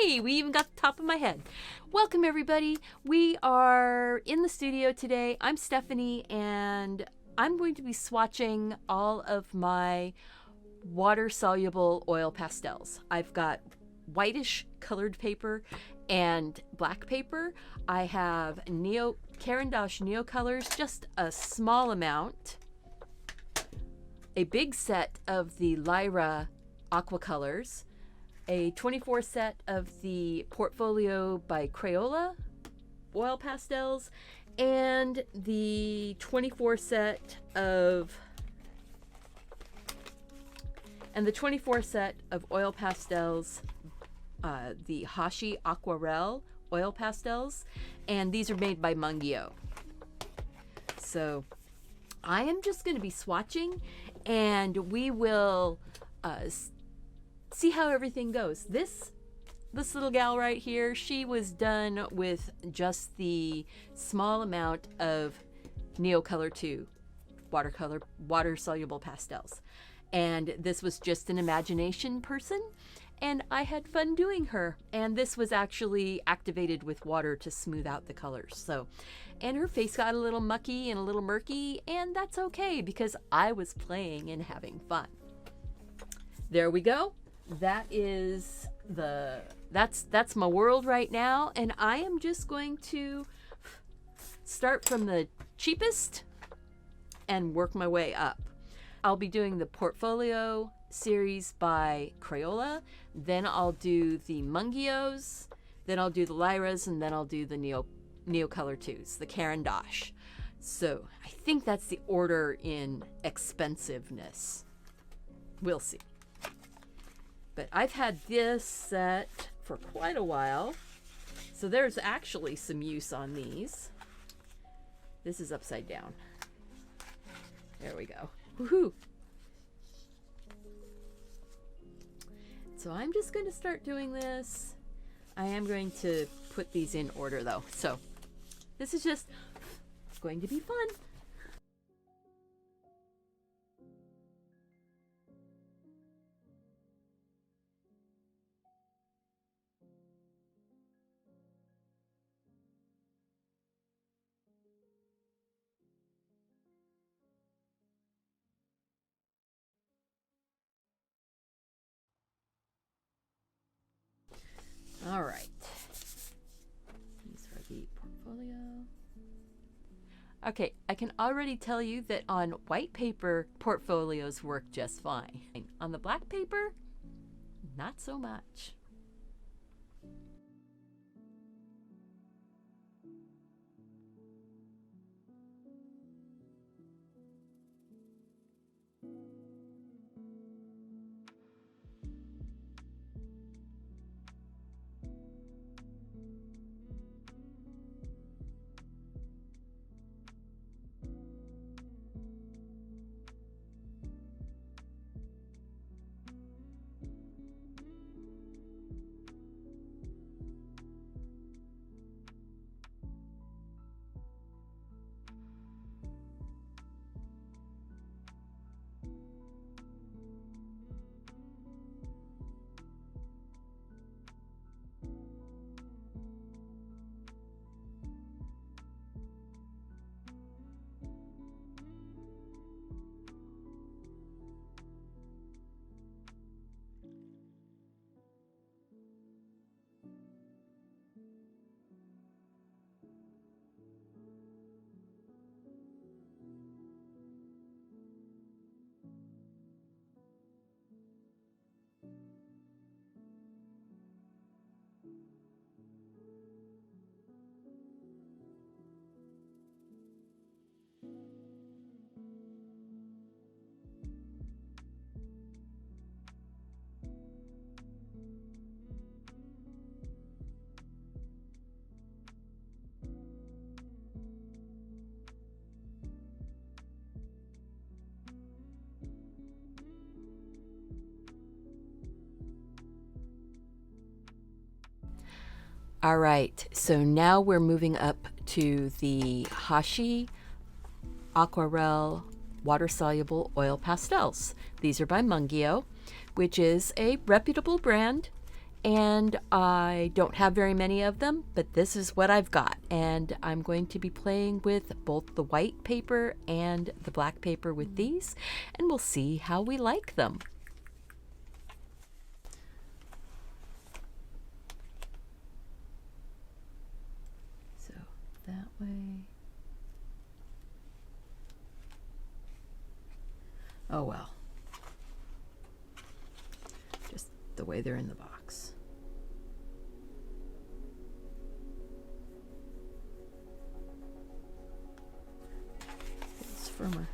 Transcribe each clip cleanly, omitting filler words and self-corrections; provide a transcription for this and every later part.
Hey, we even got the top of my head. Welcome everybody. We are in the studio today. I'm Stephanie and I'm going to be swatching all of my water-soluble oil pastels. I've got whitish colored paper and black paper. I have Caran Neocolors, just a small amount. A big set of the Lyra Aquacolors. A 24 set of the Portfolio by Crayola oil pastels, and the 24 set of oil pastels, the Hashi Aquarell oil pastels, and these are made by Munguyo. So I am just going to be swatching, and we will see how everything goes. This little gal right here, she was done with just the small amount of Neocolor II water-soluble pastels. And this was just an imagination person, and I had fun doing her. And this was actually activated with water to smooth out the colors. So, and her face got a little mucky and a little murky, and that's okay because I was playing and having fun. There we go. That is that's my world right now, and I am just going to start from the cheapest and work my way up. I'll be doing the Portfolio series by Crayola, then I'll do the Munguyos, then I'll do the Lyras, and then I'll do the Neocolor IIs, the Caran. So I think that's the order in expensiveness. We'll see. But I've had this set for quite a while, so there's actually some use on these. This is upside down. There we go. Woohoo! So I'm just going to start doing this. I am going to put these in order though, so this is just going to be fun. All right, these are the Portfolio. Okay, I can already tell you that on white paper, Portfolios work just fine. On the black paper, not so much. All right, so now we're moving up to the Hashi Aquarell water-soluble oil pastels. These are by Munguyo, which is a reputable brand, and I don't have very many of them, but this is what I've got. And I'm going to be playing with both the white paper and the black paper with these, and we'll see how we like them. So that way. Oh well. Just the way they're in the box. It's firmer.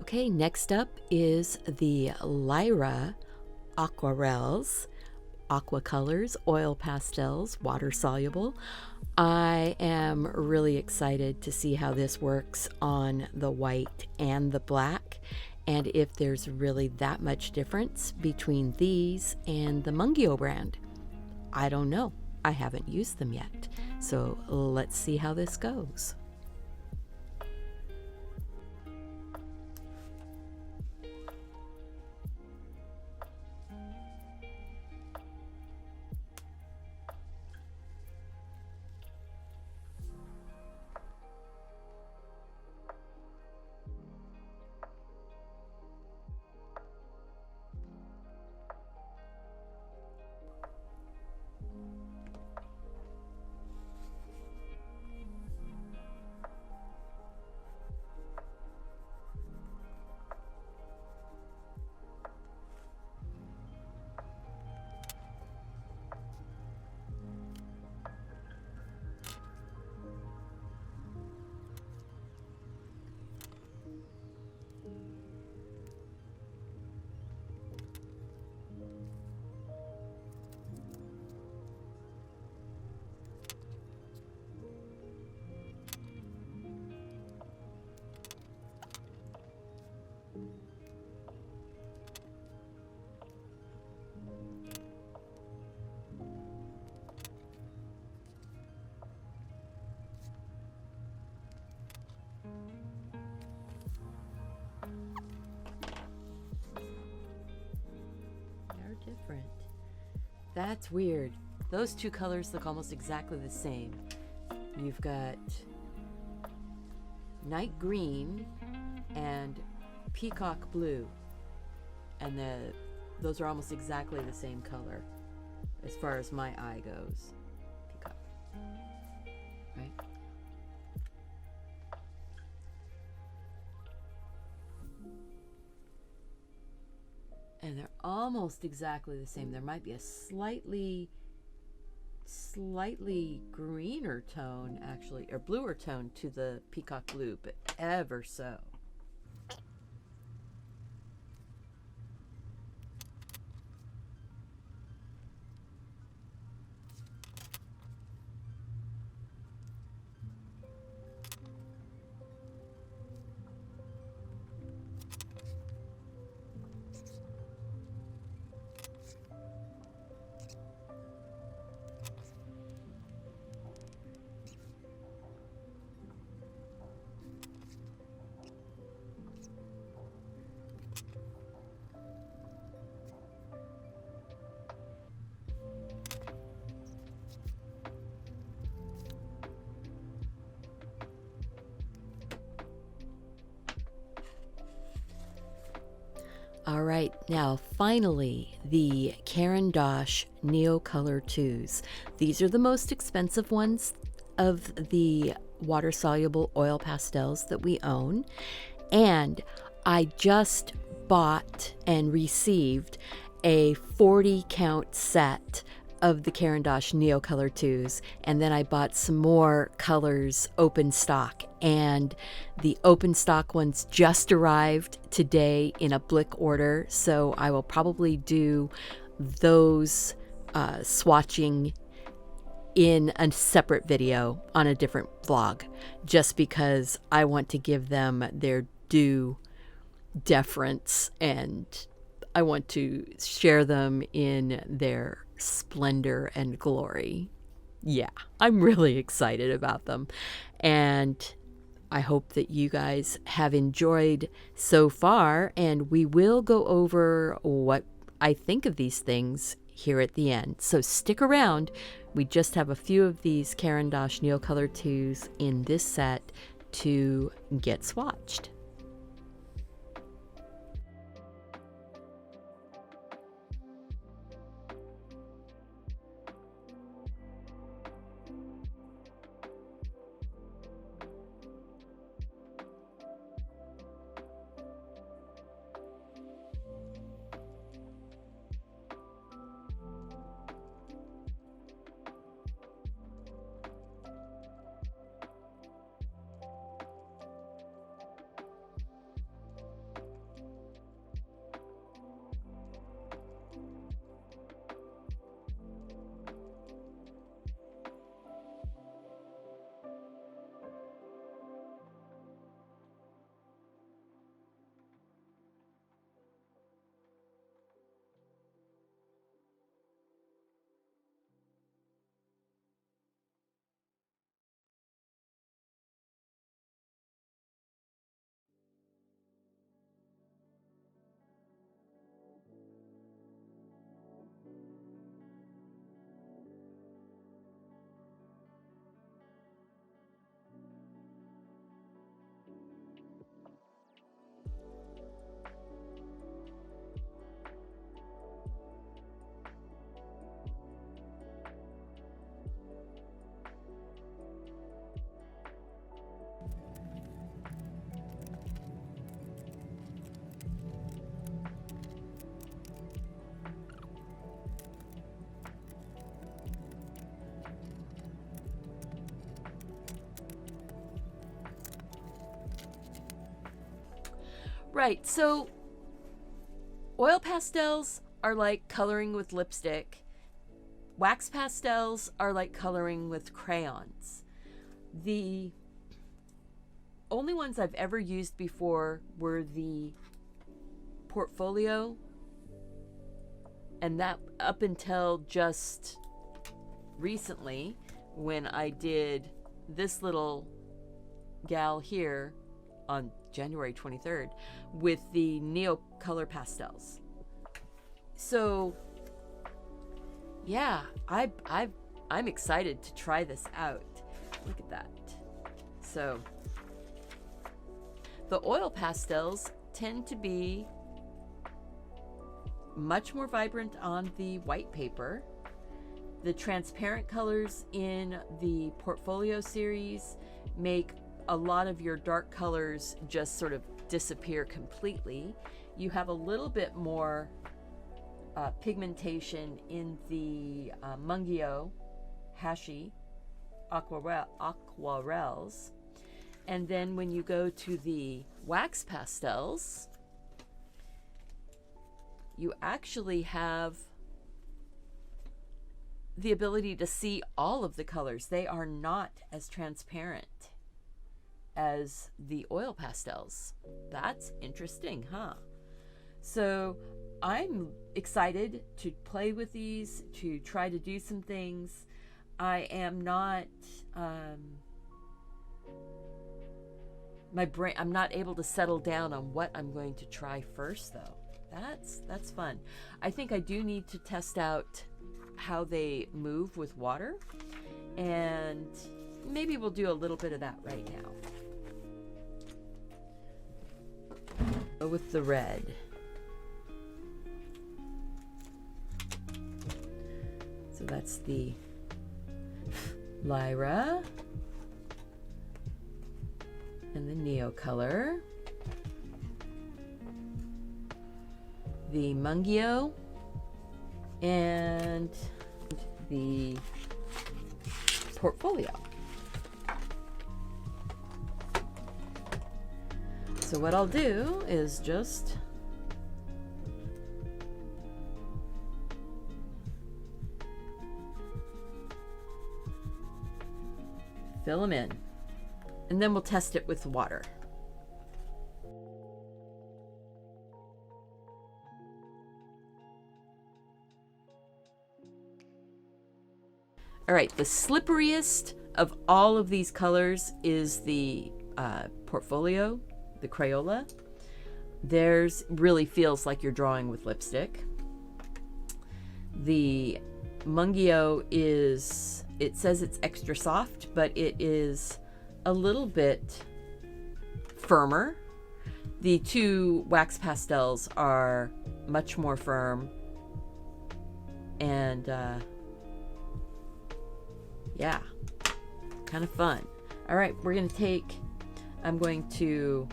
Okay, next up is the Lyra Aquarels, Aquacolors, oil pastels, water-soluble. I am really excited to see how this works on the white and the black, and if there's really that much difference between these and the Munguyo brand. I don't know. I haven't used them yet. So let's see how this goes. Different. That's weird. Those two colors look almost exactly the same. You've got night green and peacock blue, and those are almost exactly the same color as far as my eye goes. Peacock. almost exactly the same. There might be a slightly greener tone, actually, or bluer tone to the peacock blue, but ever so. All right, now finally, the Caran Neocolor IIs. These are the most expensive ones of the water-soluble oil pastels that we own. And I just bought and received a 40 count set of the Caran Neocolor IIs, and then I bought some more colors open stock, and the open stock ones just arrived today in a Blick order, so I will probably do those swatching in a separate video on a different vlog, just because I want to give them their due deference and I want to share them in their splendor and glory. Yeah, I'm really excited about them. And I hope that you guys have enjoyed so far, and we will go over what I think of these things here at the end. So stick around. We just have a few of these Caran Neocolor IIs in this set to get swatched. Right, so oil pastels are like coloring with lipstick. Wax pastels are like coloring with crayons. The only ones I've ever used before were the portfolio, and that up until just recently when I did this little gal here on January 23rd with the Neocolor pastels. So yeah, I'm excited to try this out. Look at that. So the oil pastels tend to be much more vibrant on the white paper. The transparent colors in the portfolio series make a lot of your dark colors just sort of disappear completely. You have a little bit more pigmentation in the Munguyo, Hashi, Aquarells. And then when you go to the wax pastels, you actually have the ability to see all of the colors. They are not as transparent as the oil pastels. That's interesting, huh? So I'm excited to play with these, to try to do some things. I am not I'm not able to settle down on what I'm going to try first, though. That's fun. I think I do need to test out how they move with water, and maybe we'll do a little bit of that right now. Go with the red. So that's the Lyra and the Neocolor, the Munguyo, and the Portfolio. So what I'll do is just fill them in, and then we'll test it with water. All right, the slipperiest of all of these colors is the Portfolio, the Crayola. Theirs really feels like you're drawing with lipstick. The Munguyo is, it says it's extra soft, but it is a little bit firmer. The two wax pastels are much more firm, and yeah, kind of fun. All right, I'm going to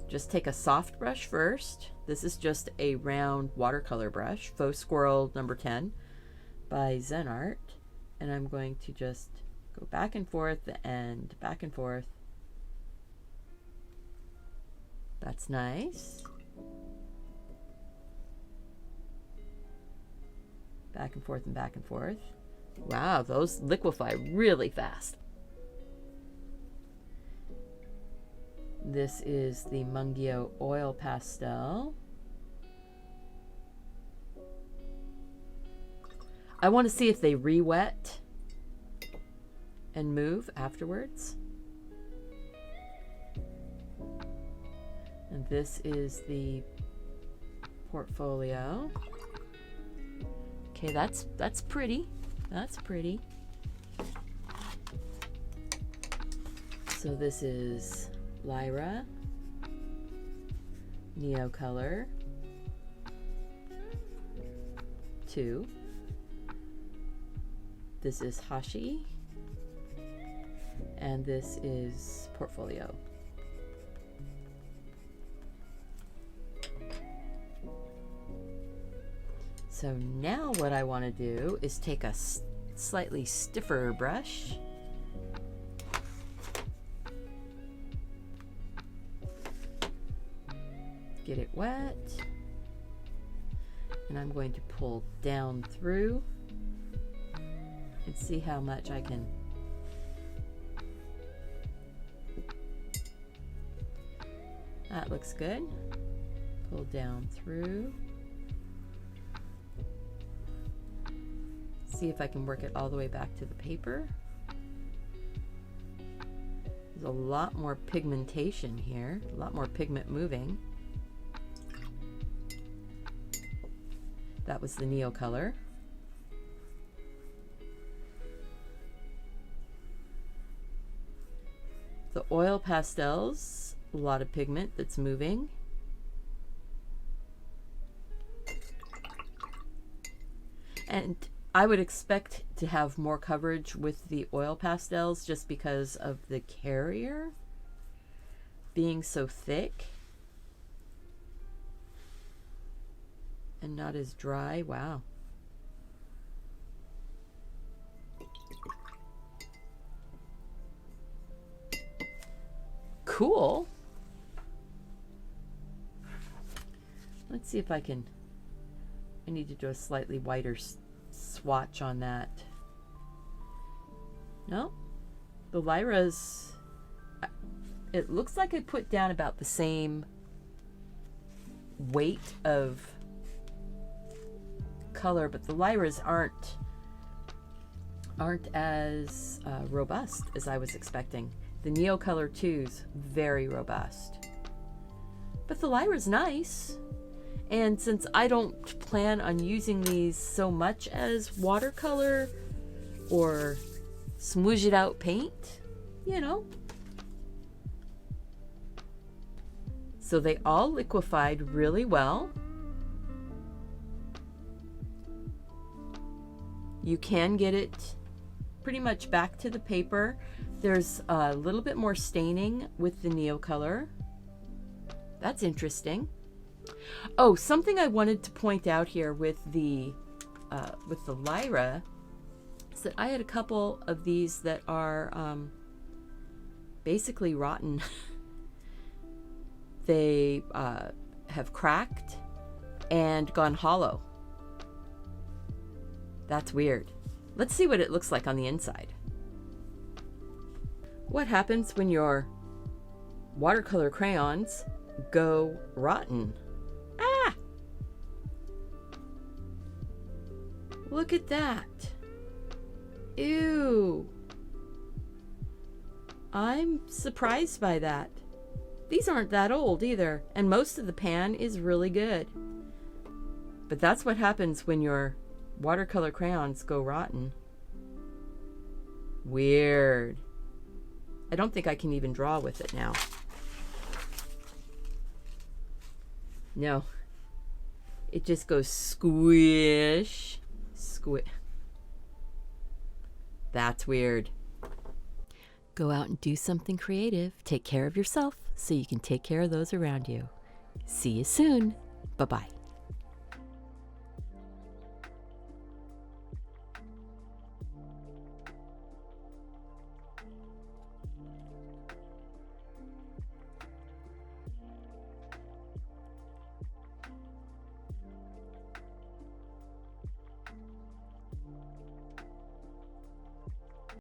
just take a soft brush first. This is just a round watercolor brush, Faux Squirrel number 10 by Zen Art, and I'm going to just go back and forth and back and forth. That's nice. Back and forth and back and forth. Wow, those liquefy really fast. This is the Munguyo oil pastel. I want to see if they re-wet and move afterwards. And this is the Portfolio. Okay, that's pretty. That's pretty. So this is Lyra, Neocolor II. This is Hashi, and this is Portfolio. So now what I want to do is take a slightly stiffer brush, get it wet, and I'm going to pull down through and see how much I can. That looks good. Pull down through. See if I can work it all the way back to the paper. There's a lot more pigmentation here, a lot more pigment moving. That was the Neocolor. The oil pastels, a lot of pigment that's moving. And I would expect to have more coverage with the oil pastels just because of the carrier being so thick. and not as dry. Wow. Cool. Let's see if I need to do a slightly whiter swatch on that. No, the Lyra's, it looks like I put down about the same weight of color, but the Lyras aren't as robust as I was expecting. The Neocolor II's very robust, but the Lyra's nice. And since I don't plan on using these so much as watercolor or smoosh it out paint, you know. So they all liquefied really well. You can get it pretty much back to the paper. There's a little bit more staining with the Neocolor. That's interesting. Oh, something I wanted to point out here with the Lyra is that I had a couple of these that are basically rotten. They have cracked and gone hollow. That's weird. Let's see what it looks like on the inside. What happens when your watercolor crayons go rotten? Ah! Look at that. Ew. I'm surprised by that. These aren't that old either, and most of the pan is really good. But that's what happens when your watercolor crayons go rotten. Weird. I don't think I can even draw with it now. No. It just goes squish. Squish. That's weird. Go out and do something creative. Take care of yourself so you can take care of those around you. See you soon. Bye-bye.